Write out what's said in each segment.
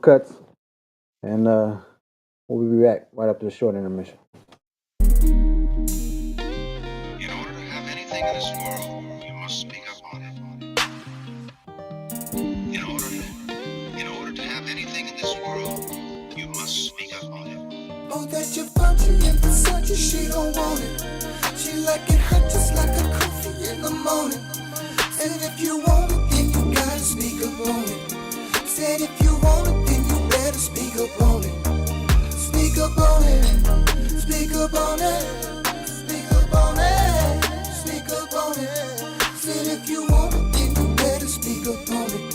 cuts, and we'll be back right after the short intermission. In order to have anything in this world, you must speak up on it. In order to have anything in this world, you must speak up on it. Oh, that your body in Versace, she don't want it. She like it hot just like a coffee in the morning. Said if you want it, then you gotta speak up on it. Said if you want it, then you better speak up on it. Speak up on it. Speak up on it. Speak up on it. Speak up on it. Said if you want it, then you better speak up on it.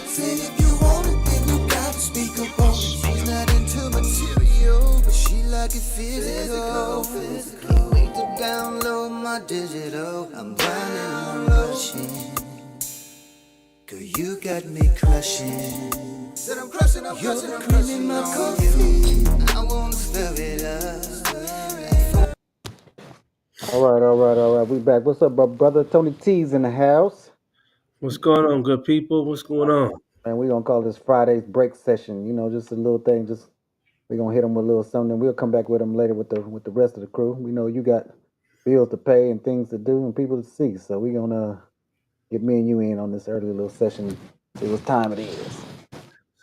Said if you want it, then you gotta speak up on it. She's not into material, but she like it physical. Can't wait to download my digital. I'm drowning, I'm rushing. Girl, you got me crushing. Said I'm crushing, You're the cream in my coffee. I wanna stir it up. All right. We back. What's up, brother? Tony T's in the house. What's going on, good people? What's going on? And we're gonna call this Friday's break session. You know, just a little thing. Just we're gonna hit them with a little something. We'll come back with them later with the rest of the crew. We know you got bills to pay and things to do and people to see. So we're gonna get me and you in on this early little session. See what time it is.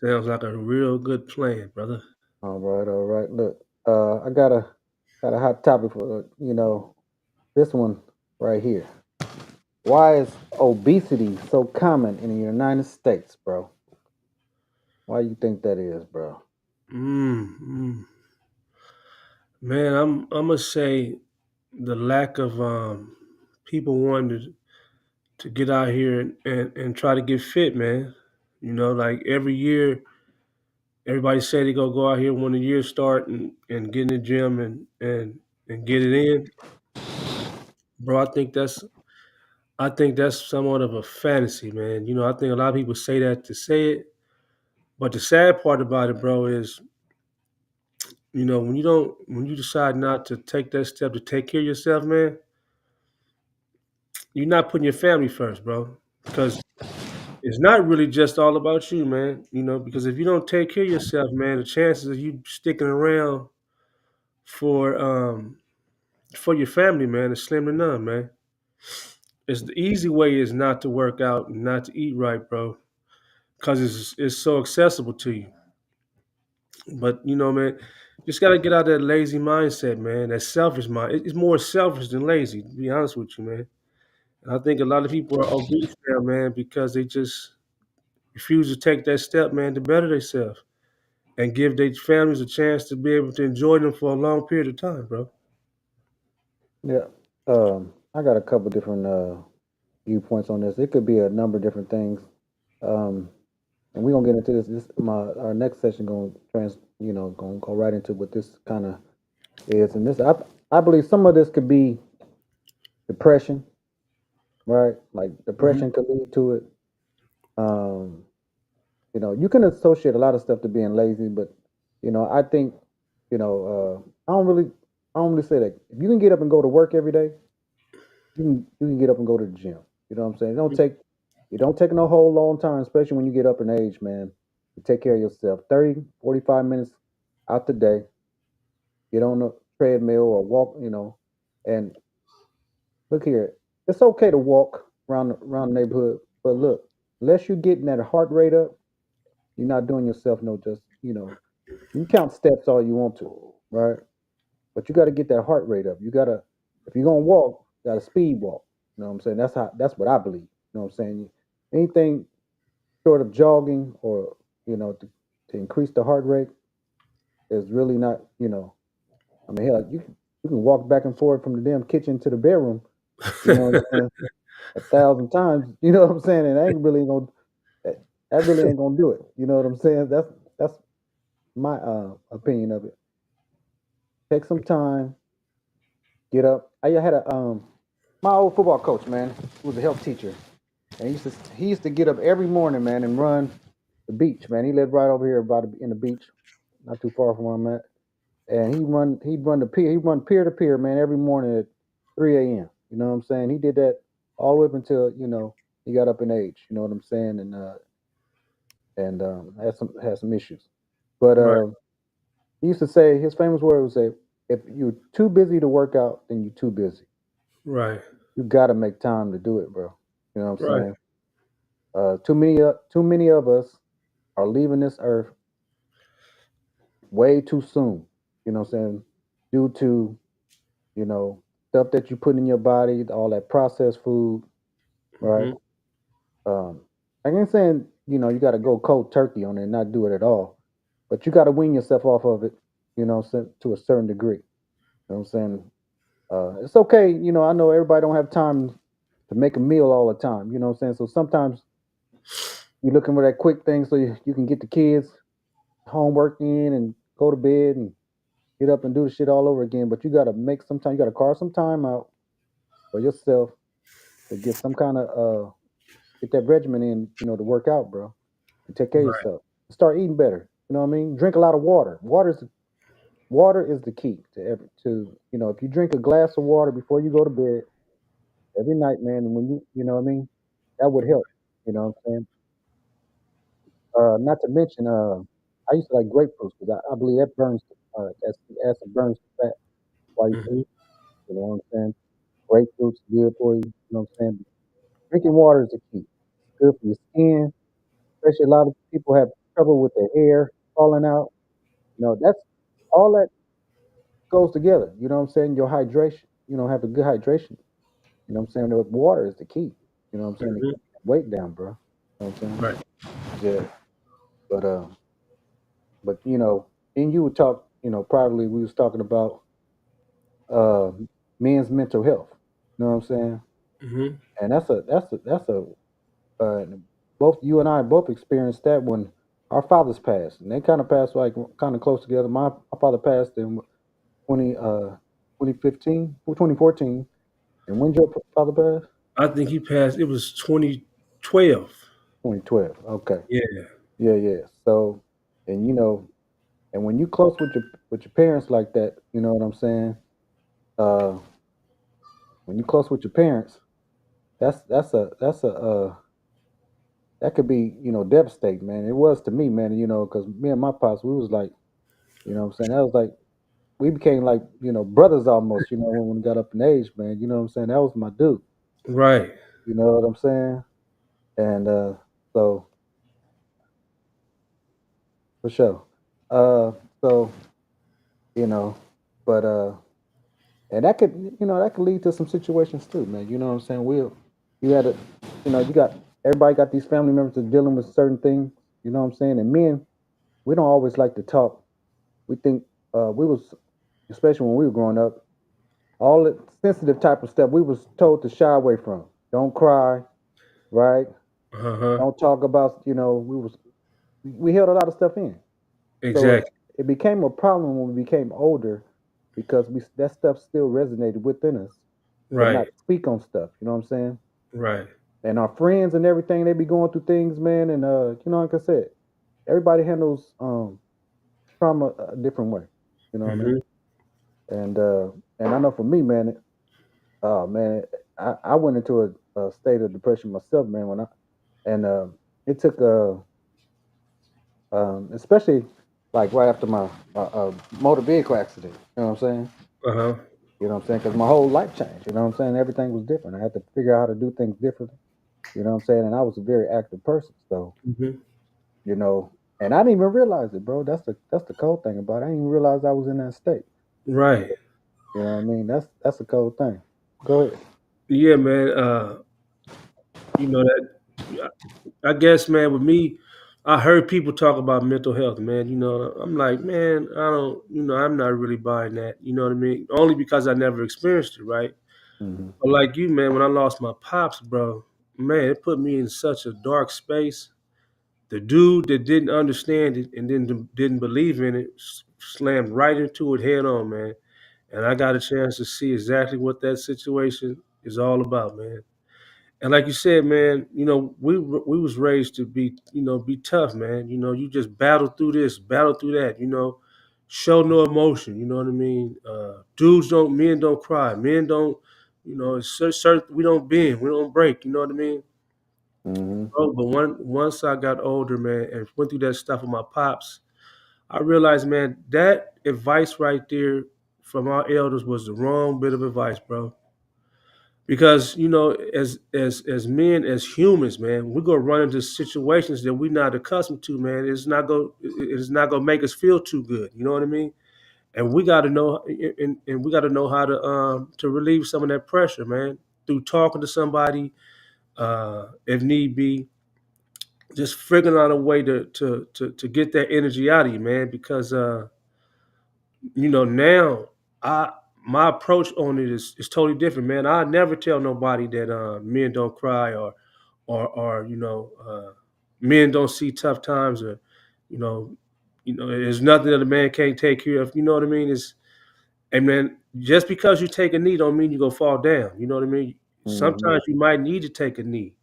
Sounds like a real good plan, brother. All right. Look, I got a hot topic for this one right here. Why is obesity so common in the United States, bro? Why you think that is, bro? Mm. Man, I'm gonna say the lack of people wanting to get out here and try to get fit, man. You know, like every year, everybody say they go out here when the year start and get in the gym and get it in, bro. I think that's somewhat of a fantasy, man. You know, I think a lot of people say that to say it, but the sad part about it, bro, is when you decide not to take that step to take care of yourself, man, you're not putting your family first, bro. Because it's not really just all about you, man. You know, because if you don't take care of yourself, man, the chances of you sticking around for um for your family, man, is slim to none, man. It's the easy way is not to work out and not to eat right, bro, because it's so accessible to you. But man, just gotta get out of that lazy mindset, man. That selfish mind. It's more selfish than lazy, to be honest with you, man. And I think a lot of people are obese now, man, because they just refuse to take that step, man, to better themselves and give their families a chance to be able to enjoy them for a long period of time, bro. Yeah. I got a couple different viewpoints on this. It could be a number of different things. Um, and we're gonna get into this. This my our next session gonna go right into what this kind of is. And I believe some of this could be depression, right? Like Hmm. depression could lead to it. Um, you can associate a lot of stuff to being lazy, but I think, I don't really say that. If you can get up and go to work every day, you can get up and go to the gym. You know what I'm saying? It don't take no whole long time, especially when you get up in age, man. To take care of yourself. 30, 45 minutes out the day, get on the treadmill or walk, and look here. It's okay to walk around the neighborhood, but look, unless you're getting that heart rate up, you're not doing yourself no just, you can count steps all you want to, right? But you got to get that heart rate up. If you're gonna walk, you got to speed walk. You know what I'm saying? That's what I believe. You know what I'm saying? Anything short of jogging or to increase the heart rate is really not. I mean, hell, you can walk back and forth from the damn kitchen to the bedroom. You know what I'm saying? 1,000 times. You know what I'm saying? And that, that really ain't gonna do it. You know what I'm saying? That's my opinion of it. Take some time, get up. I had a my old football coach, man, who was a health teacher, and he used to get up every morning, man, and run the beach, man. He lived right over here, in the beach, not too far from where I'm at. And he'd run the pier, he'd run pier to pier, man, every morning at 3 a.m. You know what I'm saying? He did that all the way up until he got up in age. You know what I'm saying? And and had some issues. But Right. he used to say his famous word was say, "If you're too busy to work out, then you're too busy. Right. You got to make time to do it, bro." You know what I'm Right. saying? Too many of us are leaving this earth way too soon. You know what I'm saying? Due to stuff that you put in your body, all that processed food, right? Hmm. Um, I ain't saying you got to go cold turkey on it and not do it at all, but you got to wean yourself off of it. To a certain degree. You know what I'm saying? It's okay. I know everybody don't have time to make a meal all the time. You know what I'm saying? So sometimes you're looking for that quick thing so you can get the kids homework in and go to bed and get up and do the shit all over again. But you got to make some time. You got to carve some time out for yourself to get some kind of get that regimen in. To work out, bro, and take care of Right. yourself. Start eating better. You know what I mean? Drink a lot of water. Water is the key if you drink a glass of water before you go to bed every night, man, and when you know what I mean, that would help. You know what I'm saying? Not to mention, I used to like grapefruits because I believe that that's the acid burns the fat while you Hmm. sleep. You know what I'm saying? Grapefruits good for you. You know what I'm saying? Drinking water is the key. It's good for your skin, especially a lot of people have trouble with their hair falling out. That's all that goes together. You know what I'm saying? Your hydration. Have a good hydration. You know what I'm saying? The water is the key. You know what I'm saying? To Hmm. keep that weight down, bro. You know what I'm saying? Right. Yeah. But and you would talk, privately we was talking about uh men's mental health. You know what I'm saying? Hmm. And that's a uh both you and I both experienced that when our fathers passed. And they kind of passed like kind of close together. My father passed in 20 2015, 2014. And when your father passed? I think he passed. It was 2012. 2012. Okay. Yeah. Yeah, yeah. So, and and when you close with your parents like that, you know what I'm saying? Uh, when you close with your parents, that's a that could be devastating, man. It was to me, man. Because me and my pops, we was like, what I'm saying, that was like we became like brothers almost. When we got up in age, man. You know what I'm saying? That was my dude. Right. You know what I'm saying? And so for sure. Uh, so you know, but and that could lead to some situations too, man. You know what I'm saying? You had to, you got everybody got these family members that are dealing with certain things. You know what I'm saying? And men, we don't always like to talk. We think we was, especially when we were growing up, all the sensitive type of stuff we was told to shy away from. Don't cry, right? Uh huh. Don't talk about. We held a lot of stuff in. So Exactly. it became a problem when we became older because that stuff still resonated within us to not Right. speak on stuff. You know what I'm saying? Right. And our friends and everything, they be going through things, man. And like I said, everybody handles trauma a different way. You know what I mean? Hmm. And I know for me, man, man, I went into a state of depression myself, man. And it took especially like right after my motor vehicle accident. You know what I'm saying? Uh huh. You know what I'm saying? Because my whole life changed. You know what I'm saying? Everything was different. I had to figure out how to do things differently. You know what I'm saying? And I was a very active person. So, Hmm. you know, and I didn't even realize it, bro. That's the cold thing about it. I didn't even realize I was in that state. Right. You know what I mean? That's a cold thing. Go ahead. Yeah, man. You know that. I guess, man, with me, I heard people talk about mental health, man. I'm like, man, I don't, I'm not really buying that. You know what I mean? Only because I never experienced it, right? Hmm. But like you, man, when I lost my pops, bro, man, it put me in such a dark space. The dude that didn't understand it and didn't believe in it slammed right into it head on, man. And I got a chance to see exactly what that situation is all about, man. And like you said, man, we was raised to be tough, man. You just battle through this, battle through that. Show no emotion. You know what I mean? Men don't cry, men don't. Certain we don't bend, we don't break. You know what I mean? Mm-hmm. bro. But once I got older, man, and went through that stuff with my pops, I realized, man, that advice right there from our elders was the wrong bit of advice, bro. Because as men, as humans, man, we're gonna run into situations that we're not accustomed to, man. It's not gonna make us feel too good. You know what I mean? And we got to know, and we got to know how to relieve some of that pressure, man, through talking to somebody, if need be, just figuring out a way to get that energy out of you, man. Because now I my approach on it is totally different, man. I never tell nobody that men don't cry, or men don't see tough times, or you know there's nothing that a man can't take care of. You know what I mean? It's And man, just because you take a knee don't mean you're gonna fall down. You know what I mean? Mm-hmm. Sometimes you might need to take a knee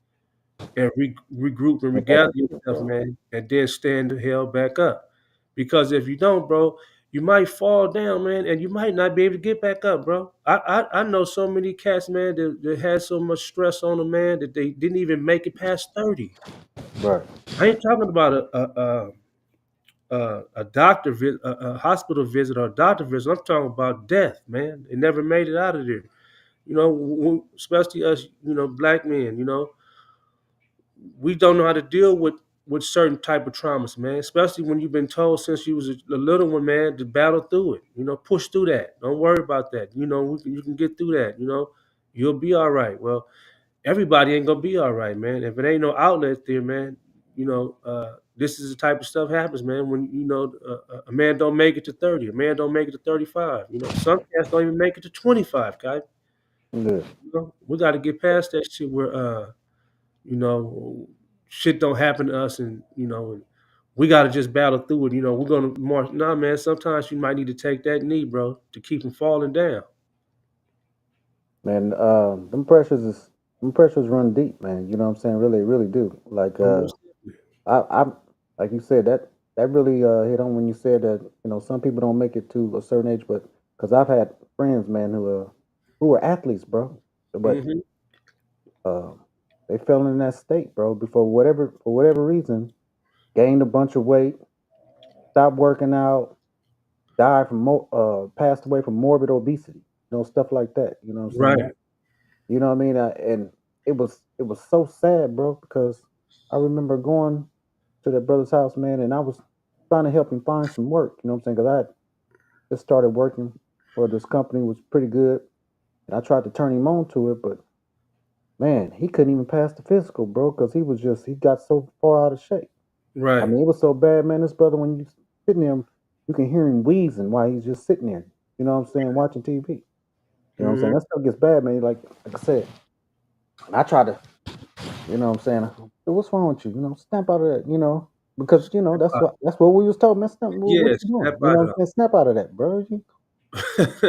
and regroup and Get back regather up here, yourself, bro. man, and then stand the hell back up. Because if you don't, bro, you might fall down, man, and you might not be able to get back up, bro. I know so many cats, man, that had so much stress on them, man, that they didn't even make it past 30. Right. I ain't talking about a a hospital visit or a doctor visit. I'm talking about death, man. They never made it out of there. Especially us, black men. We don't know how to deal with certain type of traumas, man. Especially when you've been told since you was a little one, man, to battle through it. Push through that. Don't worry about that. You can get through that. You'll be all right. Well, everybody ain't gonna be all right, man. If it ain't no outlet there, man, this is the type of stuff happens, man. When a man don't make it to 30, a man don't make it to 35. Some cats don't even make it to 25, guys. Yeah. We got to get past that shit where you know shit don't happen to us, and we got to just battle through it. We're gonna march. Nah, man. Sometimes you might need to take that knee, bro, to keep from falling down. Man, them pressures run deep, man. You know what I'm saying? Really, really do. Like Almost. I like you said that really hit on when you said that some people don't make it to a certain age, but because I've had friends, man, who were athletes, bro, but Hmm. uh, they fell in that state, bro, before for whatever reason, gained a bunch of weight, stopped working out, passed away from morbid obesity, stuff like that. You know what I'm saying? Right. You know what I mean? And it was so sad, bro, because I remember going to that brother's house, man, and I was trying to help him find some work. You know what I'm saying? Because I had just started working for this company, was pretty good, and I tried to turn him on to it, but man, he couldn't even pass the physical, bro, because he got so far out of shape. I Right. mean, it was so bad, man. This brother, when you sitting there, you can hear him wheezing while he's just sitting there. You know what I'm saying? Watching TV. You know what I'm saying? Hmm. That stuff gets bad, man. Like I said, and I try to, what I'm saying? "So what's wrong with you? Snap out of that, because that's what we was told, man. Snap, what Yeah, you doing? step You know out what I'm of saying? Snap out of that, bro. You,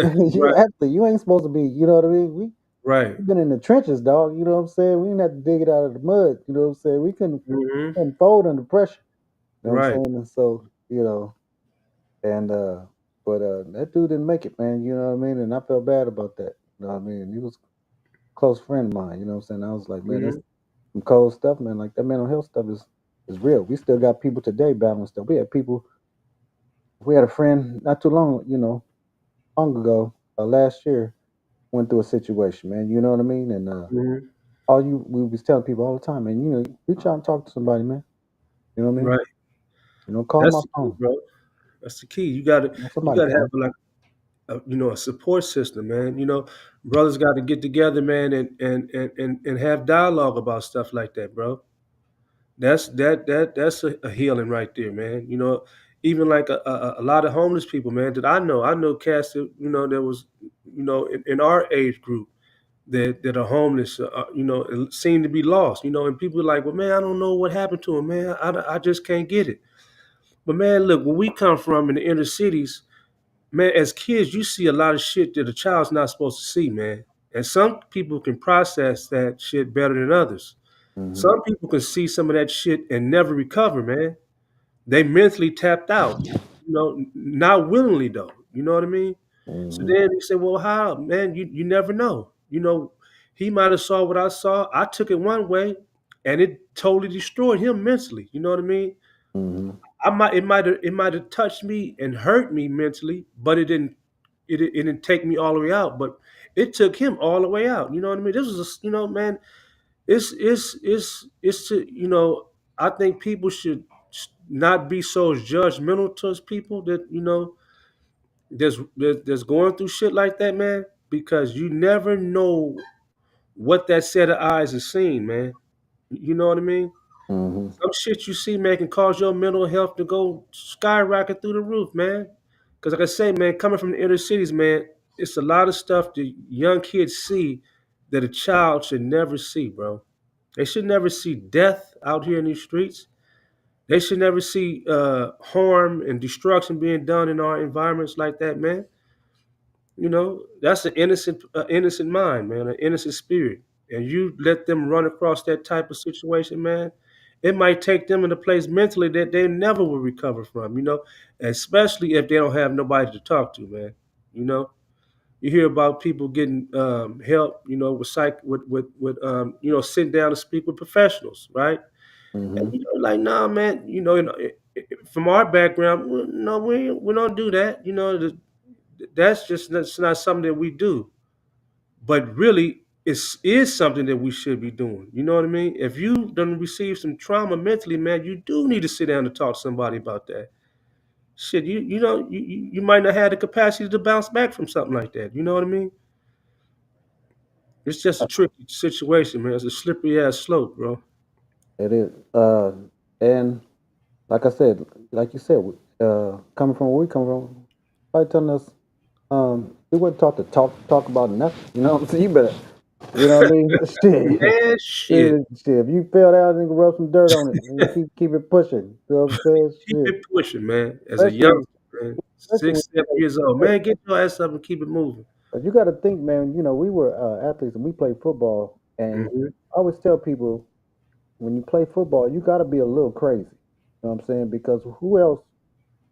you right, athlete. You ain't supposed to be. You know what I mean? right. We been in the trenches, dog. You know what I'm saying? We didn't have to dig it out of the mud. You know what I'm saying? We Hmm. couldn't fold under pressure. You know what I'm Right. saying? And so, and but that dude didn't make it, man. You know what I mean? And I felt bad about that. You know what I mean? He was a close friend of mine. You know what I'm saying? I was like, man, that's Hmm. some cold stuff, man. Like that mental health stuff is real. We still got people today battling stuff. We had a friend not too long ago, last year, went through a situation, man. You know what I mean? And Hmm. we was telling people all the time, man. Reach out and talk to somebody, man. You know what I mean? Right. Call my That's the key, phone. bro. That's the key. You Somebody gotta call have me. like a support system, man. Brothers got to get together, man, and have dialogue about stuff like that, bro. That's a healing right there, man. Even like a lot of homeless people, man, that I know cats that that was in our age group that are homeless, and seem to be lost, and people are like, well, man, I don't know what happened to him, man. I just can't get it. But man, look, where we come from in the inner cities, man, as kids, you see a lot of shit that a child's not supposed to see, man. And some people can process that shit better than others. Hmm. Some people can see some of that shit and never recover, man. They mentally tapped out, not willingly though. You know what I mean? So Hmm. then you say, well, how, man? You never know. He might have saw what I saw. I took it one way. and it totally destroyed him mentally. You know what I mean? Mm-hmm. It might have touched me and hurt me mentally, but it didn't take me all the way out. But it took him all the way out. You know what I mean? This was man. It's to I think people should not be so judgmental towards people that that's going through shit like that, man, because you never know what that set of eyes is seeing, man. You know what I mean? Mm-hmm. Some shit you see, man, can cause your mental health to go skyrocket through the roof, man. Because like I say, man, coming from the inner cities, man, it's a lot of stuff that young kids see that a child should never see, bro. They should never see death out here in these streets. They should never see harm and destruction being done in our environments like that, man. That's an innocent mind, man, an innocent spirit. And you let them run across that type of situation, man, it might take them in a place mentally that they never will recover from, especially if they don't have nobody to talk to, man. You know, you hear about people getting help, with sitting down to speak with professionals, right? And Mm-hmm. like, nah, man, from our background, no, we don't do that. That's not something that we do. But really, is something that we should be doing. You know what I mean? If you done receive some trauma mentally, man, you do need to sit down and talk to somebody about that. Shit, you might not have the capacity to bounce back from something like that. You know what I mean? It's just a tricky situation, man. It's a slippery ass slope, bro. It is. And like I said, like you said, coming from where we come from, probably telling us, we wasn't taught to talk about nothing. You know what I'm saying? You better, you know what I mean? Shit. Man, shit. Shit. If you fell down, then rub some dirt on it and keep it pushing. You know what I'm saying? Keep Shit. it pushing, man. As a Especially, youngster, man, especially when 6, 7 years old, man, get your ass up and keep it moving. but you got to think, man. You know, we were athletes and we played football, and Hmm. I always tell people when you play football, you got to be a little crazy. You know what I'm saying? Because who else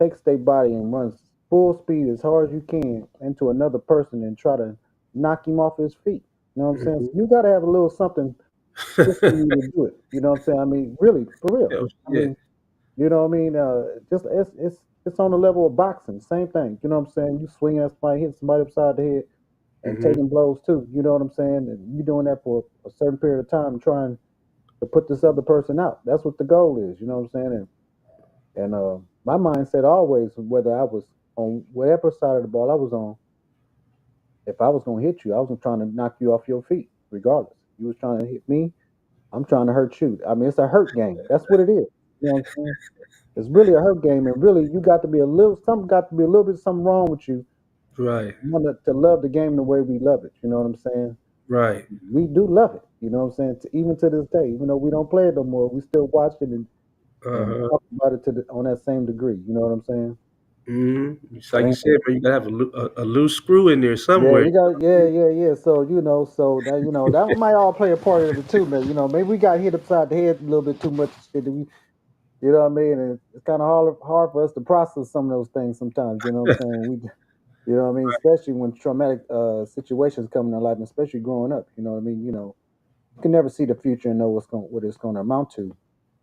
takes their body and runs full speed as hard as you can into another person and try to knock him off his feet? You know what I'm saying? So Hmm. you got to have a little something pushing you to do it. You know what I'm saying? I mean, really, for real. Hell, I shit. mean, you know what I mean? Just it's on the level of boxing, same thing. You know what I'm saying? You swing at somebody, hit somebody upside the head, and Hmm. taking blows too. You know what I'm saying? And you doing that for a certain period of time, trying to put this other person out. That's what the goal is. You know what I'm saying? And my mindset always, whether I was on whatever side of the ball I was on, if I was gonna hit you, I wasn't trying to knock you off your feet, regardless. You was trying to hit me, I'm trying to hurt you. I mean, it's a hurt game. That's what it is. You know what I'm saying? It's really a hurt game, and really, you got to be a little something. Got to be a little bit something wrong with you. Right, You want to love the game the way we love it. You know what I'm saying? right. We do love it. You know what I'm saying? Even to this day, even though we don't play it no more, we still watch it and Uh-huh. talk about it on that same degree. You know what I'm saying? It's like you said, man, you gotta have a loose screw in there Yeah, somewhere. we got yeah. So so that that might all play a part of it too, man. You know, maybe we got hit upside the head a little bit too much. Shit, that we, you know what I mean? And it's kind of hard for us to process some of those things sometimes. You know what I'm saying? You know what I mean? Especially when traumatic situations come in our life, and especially growing up. You know what I mean? You can never see the future and know what it's going to amount to.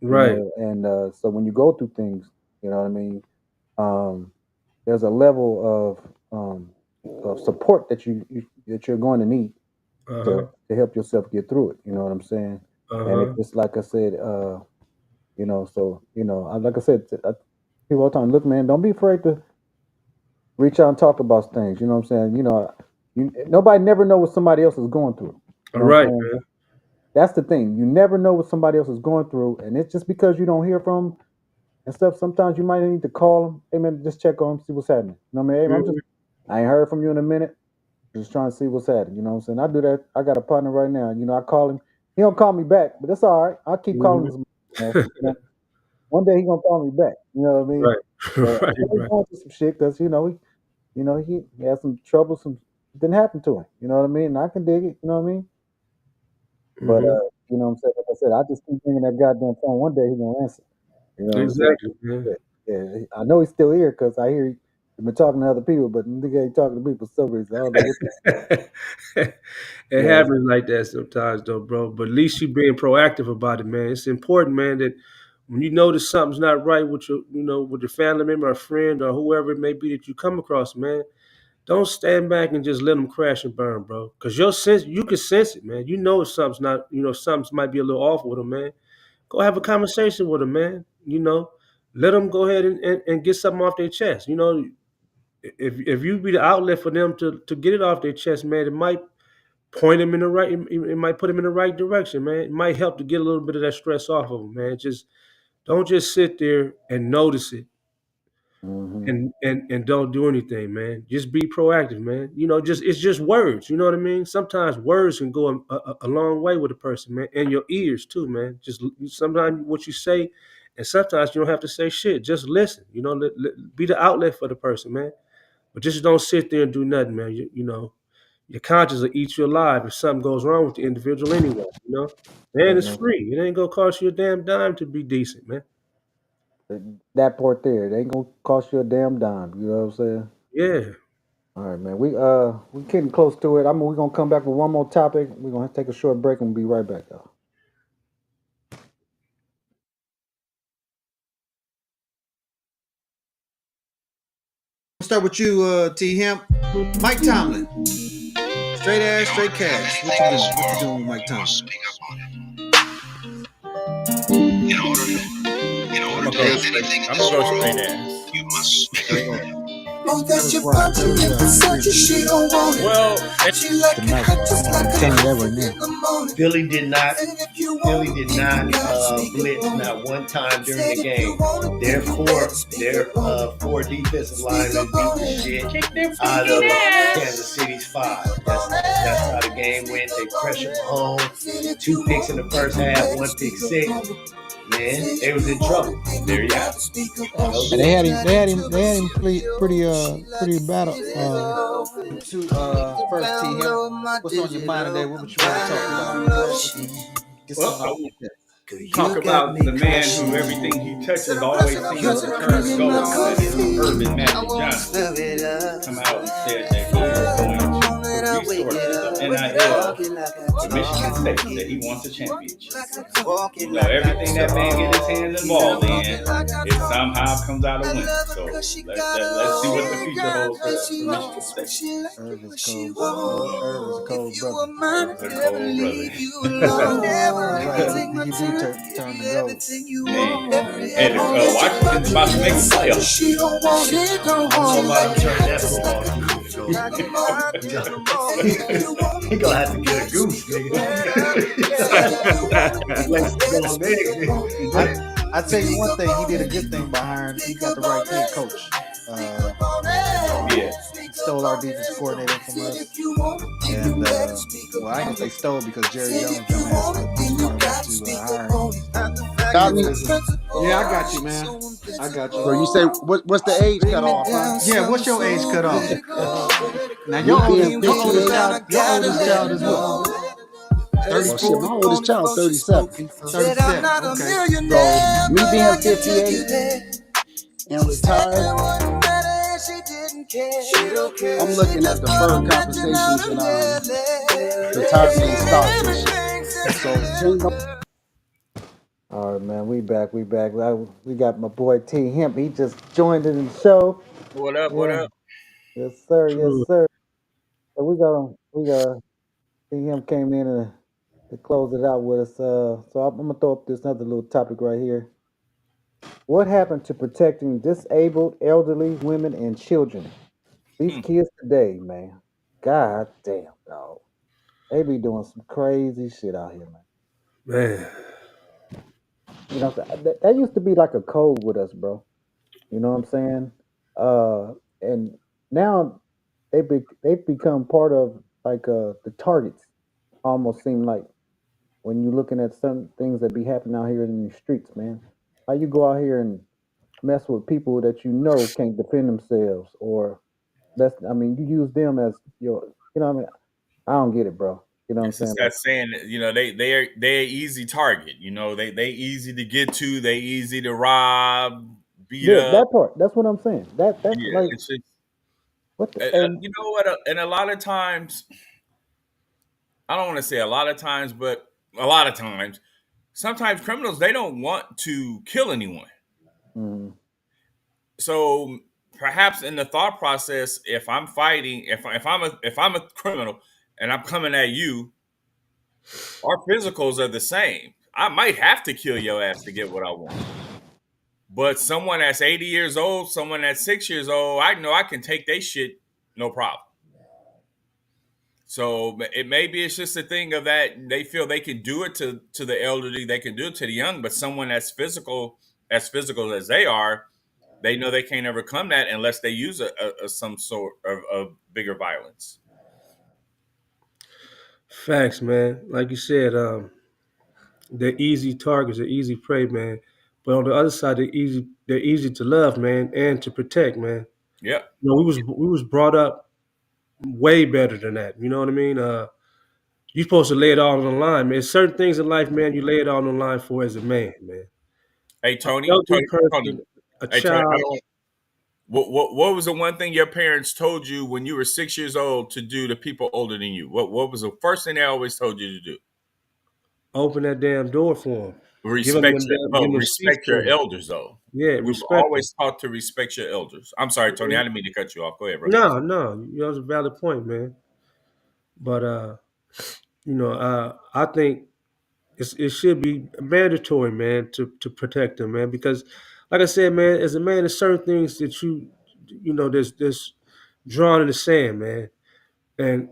You Right, know, and so when you go through things, you know what I mean. Um, there's a level of support that you're going to need uh-huh, to help yourself get through it. You know what I'm saying? And uh-huh. it's like I said, so like I said, people all the time, look, man, don't be afraid to reach out and talk about things. You know what I'm saying? Nobody never know what somebody else is going through. You All know what right, I'm saying? man. That's the thing. You never know what somebody else is going through, and it's just because you don't hear from 'em and stuff. Sometimes you might need to call them. Hey man, just check on them, see what's happening. You know what I mean? Hey, Mhm. I ain't heard from you in a minute. Just trying to see what's happening. You know what I'm saying? I do that. I got a partner right now. I call him. He don't call me back, but that's all right. I'll keep calling Mhm. him. One day he gonna call me back. You know what I mean? Right, I right, know he's right. going through some shit because he had some trouble. Some didn't happen to him. You know what I mean? And I can dig it. You know what I mean? But Hmm. you know what I'm saying? Like I said, I just keep ringing that goddamn phone. One day he gonna answer. You know what I'm saying? Exactly, man. Yeah, yeah. I know he's still here because I hear. I've been talking to other people, but nigga ain't talking to me for some reason. I don't know what. It Yeah, happens like that sometimes, though, bro. But at least you being proactive about it, man. It's important, man, that when you notice something's not right with your, with your family member or friend or whoever it may be that you come across, man. Don't stand back and just let them crash and burn, bro. Because you can sense it, man. You know if something's not, something might be a little off with them, man. Go have a conversation with them, man. Let them go ahead and get something off their chest. If you be the outlet for them to get it off their chest, man, it might point them in the right. It might put them in the right direction, man. It might help to get a little bit of that stress off of them, man. Just don't just sit there and notice it hmm and don't do anything, man. Just be proactive, man. It's just words. You know what I mean? Sometimes words can go a long way with a person, man, and your ears too, man. Just sometimes what you say, and sometimes you don't have to say shit. Just listen. Be the outlet for the person, man. But just don't sit there and do nothing, man. Your conscience will eat you alive if something goes wrong with the individual anyway. Yeah, Man, it's man. free. It ain't gonna cost you a damn dime to be decent, man. That part there, it ain't gonna cost you a damn dime. You know what I'm saying? Yeah. All right, man. We getting close to it. We're gonna come back with one more topic. We're gonna take a short break and we'll be right back, though. Start with you, T Hemp. Mike Tomlin. Straight ass, straight cash. What you doing with Mike Tomlin? Speak up on it. In order to have anything in I'm this gonna go world, straight ass. you must speak up on it. Oh, that's your body in Versace, she don't want it. Well, She like it hot just like a coffee in the morning. Philly did not And if you Philly want it, did not you gotta speak blitz up on not it. one time during Said the if game. you want it, you Therefore, better speak their up on it. four defensive Speak linemen up beat on the it. shit kick them out freaking of ass. Kansas City's five. That's how the game went. They pressured Mahomes. 2 picks in the first half, 1 pick six. Man, they was in trouble. There you go. And they had him. Pretty battle. First, T Hemp. What's on your mind today? What would you want to talk about? Get Well, something I off will your chest. talk about the man who everything he touches always seems to turn to gold. That is Urban Magic Johnson. Come out and said that he is going to put resources of NIL to Michigan State, that he wants a championship. Everything that man gets his hands involved in, it somehow comes out a win. So let's see what the future holds for Michigan State. Irv is cold. Irv is a cold brother. They're cold, brother. Right. You do turn to gold. And Washington's about to make the playoffs. Somebody turn that football team to go. He gonna have to get a goose, nigga. I tell you one thing, he did a good thing by hiring. He got the right head coach. Yeah. He stole our defense coordinator from us, and well, I ain't gonna say stole because Jerry Jones dumbass to hire him. Got me. Yeah, I got you, man. I got you. So you say what's the age cut off? Huh? Yeah, what's your age cut off? Now your being oldest child is what? Well, shit, my oldest child 37. 37. Okay. So me being 58 and retired, I'm looking at deferred compensations and retirement stocks and shit. So All right, man. We back. We got my boy T Hemp. He just joined in the show. What up? Yeah. What up? Yes, sir. Yes, sir. So we got T Hemp came in to close it out with us. So I'm gonna throw up this other little topic right here. What happened to protecting disabled, elderly, women, and children? These kids today, man. God damn, dog. They be doing some crazy shit out here, man. Man. That used to be like a code with us, bro. You know what I'm saying? And now they've become part of like the targets. Almost seem like when you're looking at some things that be happening out here in the streets, man. How you go out here and mess with people that you know can't defend themselves, or you use them as what I mean? I don't get it, bro. You know what I'm It's just saying? that saying that they're easy target. They easy to get to, they easy to rob, beat Yeah, up. that part. That's what I'm saying. That's Yeah, like it's just what the, and you know what? And a lot of times, I don't want to say a lot of times, but a lot of times, sometimes criminals they don't want to kill anyone. mm, So perhaps in the thought process, if I'm fighting, if I'm a criminal and I'm coming at you, our physicals are the same. I might have to kill your ass to get what I want. But someone that's 80 years old, someone that's 6 years old, I know I can take their shit, no problem. So maybe it's just a thing of that they feel they can do it to the elderly, they can do it to the young, but someone that's as physical as they are, they know they can't overcome that unless they use some sort of bigger violence. Facts, man. Like you said, they're easy targets, they're easy prey, man. But on the other side, they're easy to love, man, and to protect, man. Yep. You know, we was brought up way better than that. You know what I mean? You're supposed to lay it all on the line, man. Certain things in life, man, you lay it all on the line for as a man, man. Hey An Tony, elderly Tony. person, a Hey Tony, child. what was the one thing your parents told you when you were 6 years old to do to people older than you? What was the first thing they always told you to do? Open that damn door for them. Give them give them space Respect for your them. elders though. Yeah, We were respect them. always taught to respect your elders. I'm sorry, Tony, I didn't mean to cut you off. Go ahead, brother. No, that was a valid point, man. But I think it should be mandatory, man, to protect them, man, because like I said, man, as a man, there's certain things that there's drawn in the sand, man. And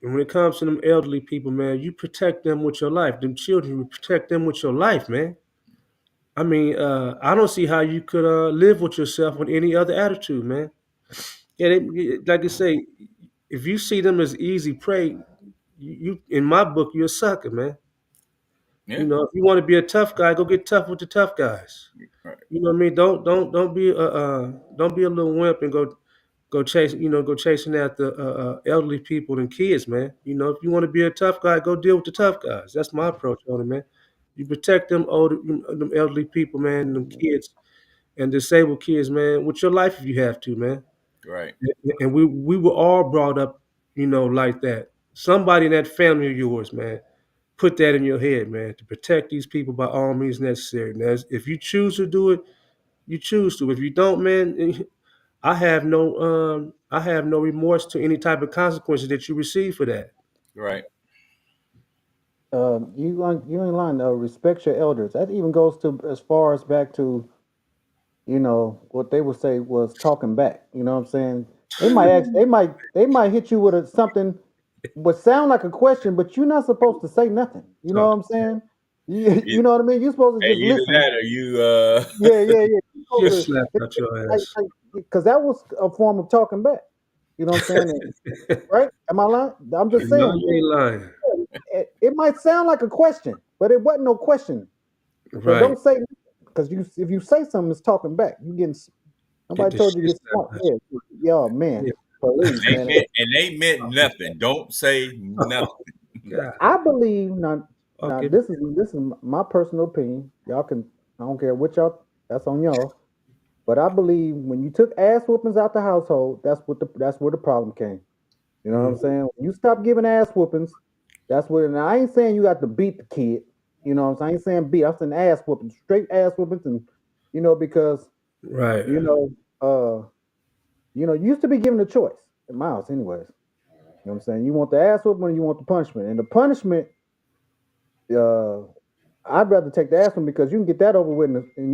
when it comes to them elderly people, man, you protect them with your life. Them children, you protect them with your life, man. I mean, I don't see how you could live with yourself with any other attitude, man. Yeah, like I say, if you see them as easy prey, you in my book, you're a sucker, man. Yeah. You know, if you want to be a tough guy, go get tough with the tough guys. Right. You know what I mean? Don't be a little wimp and go chasing after elderly people and kids, man. You know, if you want to be a tough guy, go deal with the tough guys. That's my approach on it, man. You protect them elderly people, man, and them kids and disabled kids, man, with your life if you have to, man. Right. And we were all brought up, like that. Somebody in that family of yours, man, put that in your head, man, to protect these people by all means necessary. Now, if you choose to do it, you choose to. If you don't, man, I have no remorse to any type of consequences that you receive for that. Right. you ain't lying. Respect your elders. That even goes to as far as back to what they would say was talking back. You know what I'm saying? They might hit you with something, but sound like a question, but you're not supposed to say nothing. You know what Talk. I'm saying? You, E- you know what I mean? You're supposed to just Either listen. that or you Yeah. You're Just supposed slap out your to, ass. because that was a form of talking back. You know what I'm saying? Right? Am I lying? I'm just No, saying. you ain't lying. It might sound like a question, but it wasn't no question. So Right. don't say because if you say something, it's talking back. You getting Get nobody the told you to shit get smart. slapped out Yeah, man, you. police, they man. meant nothing. Don't say nothing. God, I believe now. Now okay. this is my personal opinion. Y'all can I don't care what y'all. That's on y'all. But I believe when you took ass whoopings out the household, that's where the problem came. You know what I'm Mm, saying? When you stop giving ass whoopings, that's where. Now I ain't saying you got to beat the kid. You know what I'm saying? I ain't saying beat. I'm saying ass whoopings, straight ass whoopings, and because right. you know, you used to be given a choice in my house, anyways. You know what I'm saying? You want the ass whooping or you want the punishment, and the punishment, uh, I'd rather take the ass one because you can get that over with in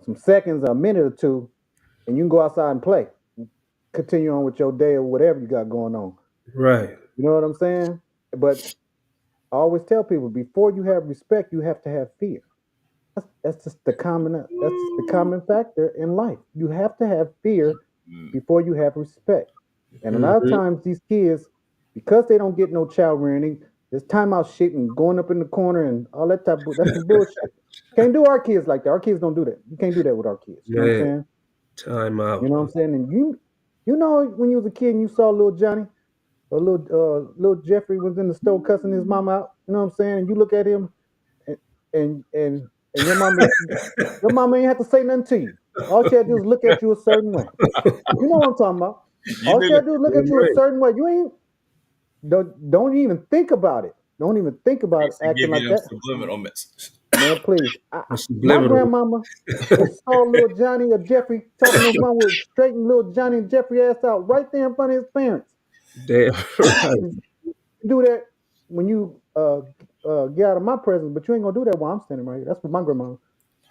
some seconds, a minute or two, and you can go outside and play, continue on with your day or whatever you got going on. Right. You know what I'm saying? But I always tell people before you have respect, you have to have fear. That's just the common factor in life. You have to have fear Mm, before you have respect. And a lot of Hmm. times these kids, because they don't get no child rearing, there's timeout shit and going up in the corner and all that that's some bullshit. Can't do our kids like that. Our kids don't do that. You can't do that with our kids. You know what I'm Man, saying? time You out. know what I'm saying? And you know when you was a kid and you saw little Johnny or little Jeffrey was in the store cussing his mom out. You know what I'm saying? And you look at him and and your mama ain't have to say nothing to you. All she had to do is look at you a certain way. You know what I'm talking about. You All she knew had to do is look at you a Right. certain way. You ain't don't even think about it. Don't even think about used to acting give like you them that. subliminal messages. Man, please. A My subliminal. grandmama saw little Johnny or Jeffrey talking to his mom would straighten little Johnny and Jeffrey ass out right there in front of his parents. Damn right. You do that when you get out of my presence, but you ain't gonna do that while I'm standing right here. That's what my grandma.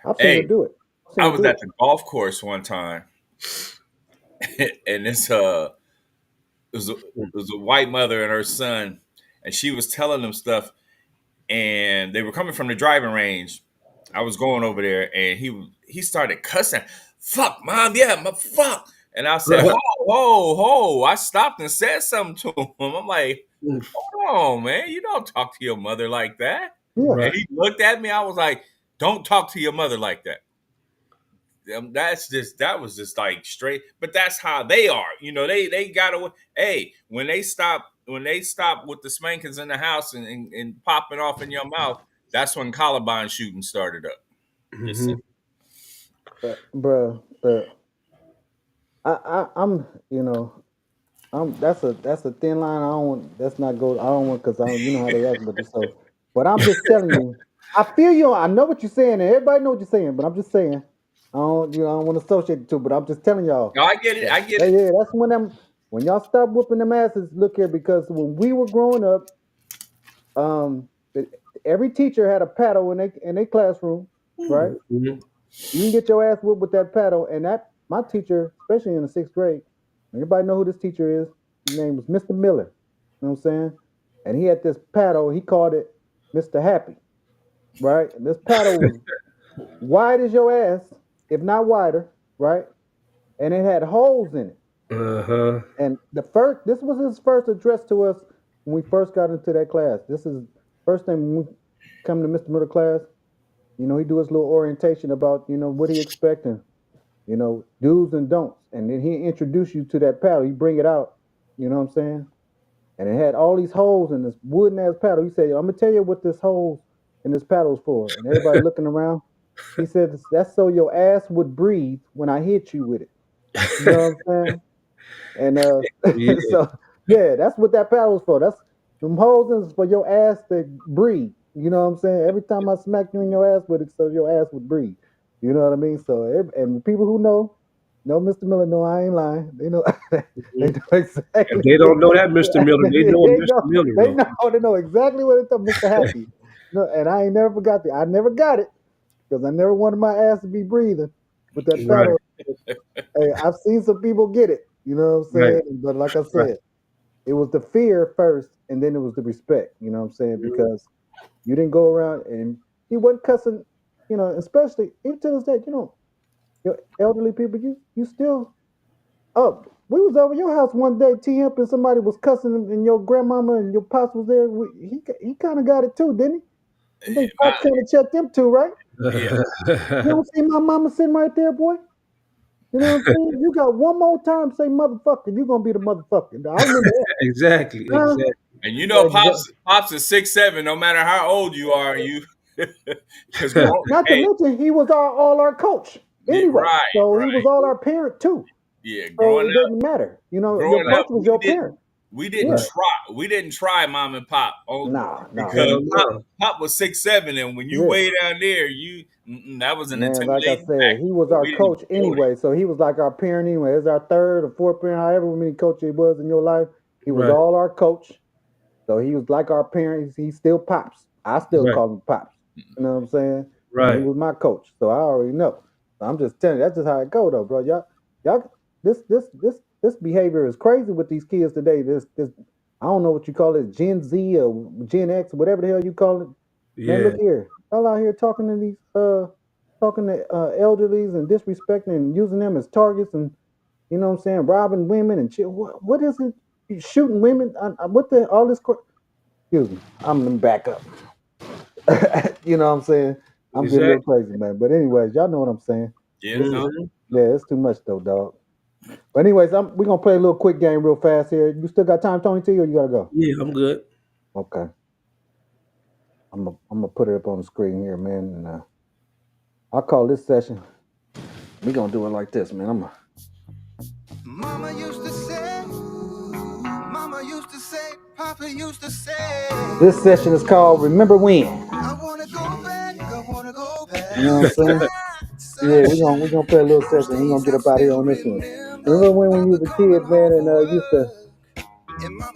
I've seen her Hey, do it. I've seen I her was do at it. the golf course one time, and it was a white mother and her son, and she was telling them stuff, and they were coming from the driving range. I was going over there, and he started cussing, "Fuck, mom, yeah, fuck." And I said, "Ho, ho, ho!" I stopped and said something to him. I'm like, "Hold on, man, you don't talk to your mother like that." Yeah. And he looked at me. I was like, "Don't talk to your mother like that." That was just like straight, but that's how they are. You know, they gotta. Hey, when they stop with the spankings in the house and popping off in your mouth, that's when Columbine shooting started up. Just Mhm. saying. Bruh, I'm you know that's a thin line. I don't want that's not go. I don't want because I don't you know how they act, but I'm just telling you. I feel you. I know what you're saying, and everybody know what you're saying. But I'm just saying. I don't want to associate the two. But I'm just telling y'all. No, I get it. I get it. Yeah, that's when y'all stop whooping them asses. Look here, because when we were growing up, um, every teacher had a paddle in their classroom, right? Mhm. You can get your ass whooped with that paddle, and that my teacher, especially in the 6th grade, everybody know who this teacher is. His name was Mr. Miller. You know what I'm saying? And he had this paddle. He called it Mr. Happy, right? And this paddle was wide as your ass, if not wider, right? And it had holes in it. Uh-huh. And this was his first address to us when we first got into that class. This is first thing when we come to Mr. Miller class. You know, he do his little orientation about what he expecting. Do's and don'ts, and then he introduce you to that paddle. He bring it out. You know what I'm saying? And it had all these holes in this wooden ass paddle. He said, "I'm gonna tell you what this holes in this paddle is for." And everybody looking around. He said, "That's so your ass would breathe when I hit you with it." You know what I'm saying? And Yeah. so yeah, that's what that paddle is for. That's them holes is for your ass to breathe. You know what I'm saying? Every time I smack you in your ass with it, so your ass would breathe. You know what I mean? So and people who know Mr. Miller know I ain't lying. They know they know exactly. If they don't know that Mr. Miller, they know Mr. Miller. They know exactly what it's Mr. Happy. And I ain't never forgot that. I never got it because I never wanted my ass to be breathing with that paddle. Right. Hey, I've seen some people get it. You know what I'm saying? Right. But like I said, Right. it was the fear first, and then it was the respect. You know what I'm saying? Mhm. Because you didn't go around and he wasn't cussing. Especially even to this day, your elderly people, you still up. We was over your house one day, T-Hemp, and somebody was cussing, and your grandmama and your pops was there. He kind of got it too, didn't he? I think pops kind of checked them too, right? Yeah. You don't see my mama sitting right there, boy. You know what I'm saying? You got one more time, say motherfucker, you're gonna be the motherfucker. I remember that. Exactly. Huh? Exactly. And you know, Exactly. pops is 6'7". No matter how old you are, you because Not to mention he was all our coach anyway. right, So he right, was all our parent too. yeah. So it didn't matter. Your Growing coach up, was your parent. we Yeah. didn't try mom and pop Nah. because Hell no. pop was 6'7", and when you Yeah. way down there, that was an Man, like I intimidating said, factor. he was So our we didn't coach even go there. anyway. So he was like our parent anyway. As our third or fourth parent, however many coach he was in your life, he was Right. all our coach. So he was like our parent. He still pops. I still Right. call him pops. You know what I'm saying? Right. He was my coach, so I already know. So I'm just telling you, that's just how it go, though, bro. Y'all, this behavior is crazy with these kids today. This, I don't know what you call it, Gen Z or Gen X, whatever the hell you call it. Man, Yeah. look here, y'all out here talking to these, elderlies and disrespecting and using them as targets, and you know what I'm saying, robbing women and shit. What is it? You shooting women? What the all this? Excuse me, I'm gonna back up. You know what I'm saying? I'm getting a little Exactly. crazy, man. But anyways, y'all know what I'm saying. Yeah, This is no. yeah, it's too much though, dog. But anyways, we're gonna play a little quick game real fast here. You still got time, Tony T, or you gotta go? Yeah, I'm good. Okay. I'm gonna put it up on the screen here, man. And I call this session. We gonna do it like this, man. Mama used to say, Papa used to say. This session is called Remember When. I wanna go back. You know what I'm saying? Yeah, we gonna play a little session. We gonna get up out here on this one. Remember when you was a kid, man, and used to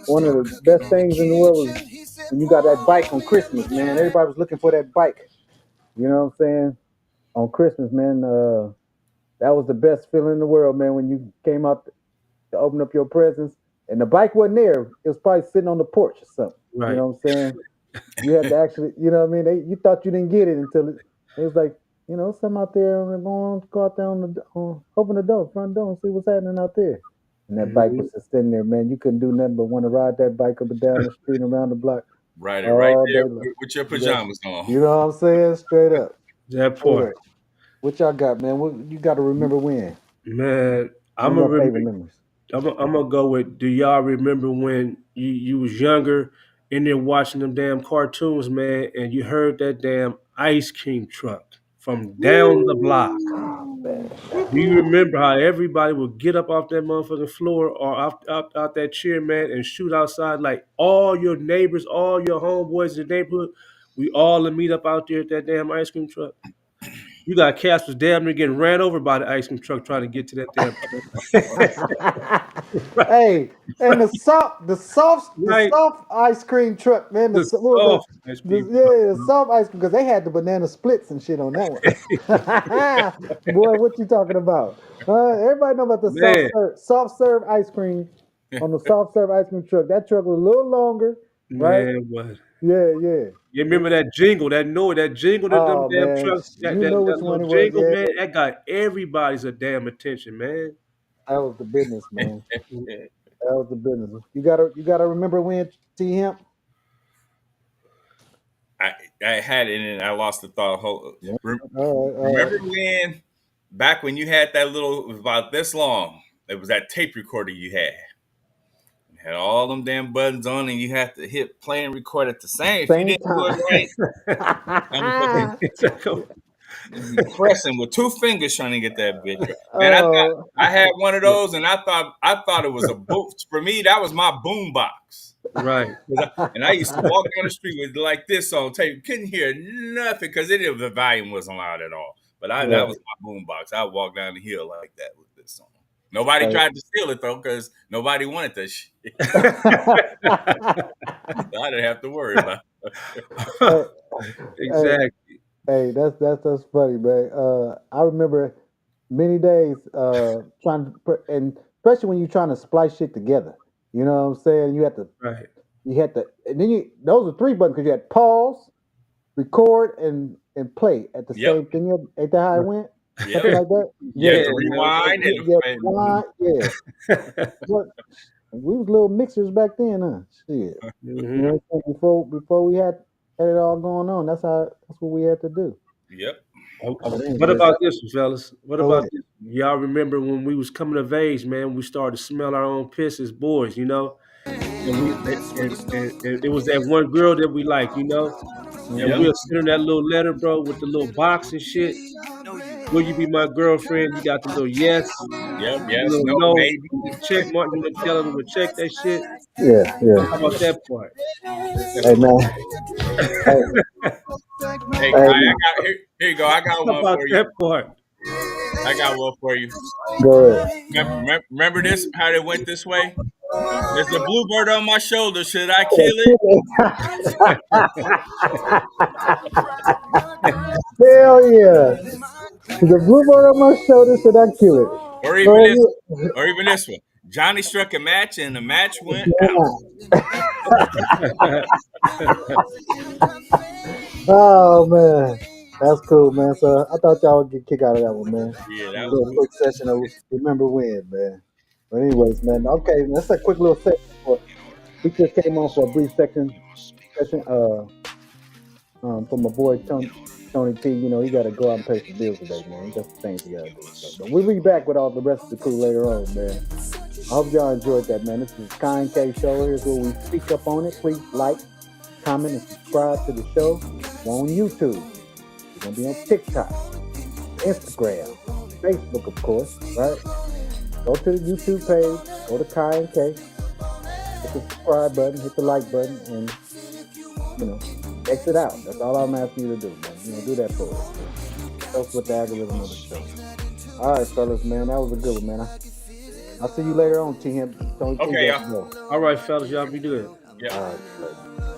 one of the best things in the world was when you got that bike on Christmas, man. Everybody was looking for that bike. You know what I'm saying? On Christmas, man. That was the best feeling in the world, man. When you came out to open up your presents, and the bike wasn't there. It was probably sitting on the porch or something. Right. You know what I'm saying? You had to actually, you know what I mean? You thought you didn't get it until it was like, you know, something out there on go out there open the door, front door, and see what's happening out there. And that bike was just sitting there, man. You couldn't do nothing but want to ride that bike up and down the street and around the block. Right all there day long. with your pajamas on. You know what I'm saying? Straight up. That part. What y'all got, man? What you got to remember when? Man, I'm What are gonna my favorite memories? I'm gonna go with. Do y'all remember when you was younger and there watching them damn cartoons, man, and you heard that damn ice cream truck from down the block? Do you remember how everybody would get up off that motherfucking floor or out that chair, man, and shoot outside like all your neighbors, all your homeboys in the neighborhood? We all would meet up out there at that damn ice cream truck. You got cats was damn near getting ran over by the ice cream truck trying to get to that damn. Hey, and the soft Right. ice cream truck, man. The soft ice cream the soft ice cream, because they had the banana splits and shit on that one. Boy, what you talking about? Everybody know about the soft serve ice cream on the soft serve ice cream truck. That truck was a little longer, right? Man, what? Yeah. You remember that jingle, that jingle that them damn man. trucks, that You know which little one it was, jingle, yeah. man, that got everybody's damn attention, man. That was the business, man. That was the business. You gotta remember when T-Hemp. I had it and I lost the thought. All right. Remember when back when you had that little, it was about this long, it was that tape recorder you had. You had all them damn buttons on and you had to hit play and record at the same. If you didn't do it right, you'd be pressing with two fingers trying to get that bitch right. Man, I had one of those and I thought it was a boom. For me, that was my boom box. Right. And I used to walk down the street with like this on tape. Couldn't hear nothing because the volume wasn't loud at all. But that was my boom box. I would walk down the hill like that with this song. Nobody tried to steal it though, because nobody wanted that shit. So I didn't have to worry about it. Exactly. Hey, that's funny, man. I remember many days trying to, and especially when you're trying to splice shit together. You know what I'm saying? You had to, and then those are three buttons because you had pause, record, and play at the same thing. Ain't that how it went? Yeah. Something like that. Rewind and But we was little mixers back then, huh? Shit. Mm-hmm. You know, before we had it all going on, that's what we had to do. Yep. What about this, fellas? What about this? Y'all remember when we was coming of age, man? We started to smell our own piss as boys, you know. And it was that one girl that we liked, you know. And we'll send her that little letter, bro, with the little box and shit. Will you be my girlfriend? You got the little yes. Yep. No, maybe. Check mark. You know, tell them to check that shit. Yeah. How about that part? Hey, man. Hey, here you go. I got one for you. That part. I got one for you. Go ahead. Remember this? How they went this way? There's a bluebird on my shoulder. Should I kill it? Hell yeah! The bluebird on my shoulder. Should I kill it? Or even this one. Johnny struck a match and the match went out. Oh man, that's cool, man. So I thought y'all would get a kick out of that one, man. Yeah, that was a quick session of remember when, man. But anyways, man. Okay, that's a quick little session. We just came on for a brief session. From my boy Tony T. You know, he got to go out and pay some bills today, man. He got some things he got to do. But we'll be back with all the rest of the crew later on, man. I hope y'all enjoyed that, man. This is the Kind K Show. Here's where we speak up on it. Please like, comment, and subscribe to the show. We're on YouTube. We're going to be on TikTok. Instagram, Facebook, of course, right? Go to the YouTube page, go to Kai and K, hit the subscribe button, hit the like button, and exit out. That's all I'm asking you to do, man. Do that for us. Help with the algorithm of the show. All right, fellas, man, that was a good one, man. I'll see you later on, T. Him. Okay, y'all. All right, fellas, y'all be good. Yeah. All right, later.